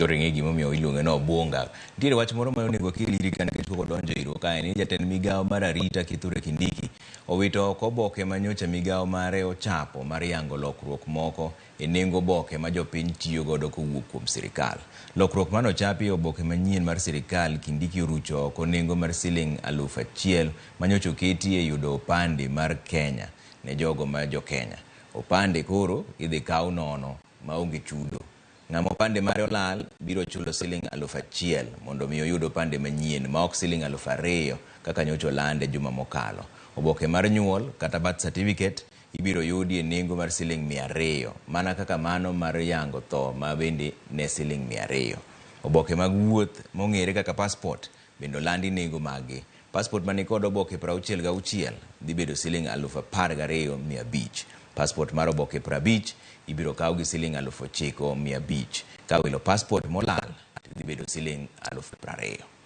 Ringi gimomiyo iluonge no bunga. Nitiere wach moro ma onego kiliri kan nikech koko donjo iro kae ni jatend migawo mar arita Kithure Kindiki owito oko oboke manyocha migawo mare ochapo mar yango lokruok moko e nengo oboke ma jopiny tiyo godo kowuok kuom sirkal. Lokruok mano chapi oboke manyien mar sirkal Kindiki orucho oko nengo mar siling 1,000 manyocha oketi e yudo opande mar Kenya ne jogo ma jo Kenya. Opande koro idhi kaw nono maonge chudo. Ng'ama opande mare olal biro chulo siling 1,000 mondo mi oyud opande manyien ma ok siling 2,000 kaka nyocha olande juma mokalo. Oboke mar nyuol kata birth certificate ibiro yudi e nengo mar siling 200 mana kaka mano mar yango tho ma bende ne siling 200. Oboke mag wuoth mong'ere kaka passport bende olandi nengo magi. Passport mani kod oboke 66 dhi bedo siling 12,500. Passport mar oboke 50 ibiro kaw gi siling 9,500. Ka wilo passport molal dhi bedo siling 20,000.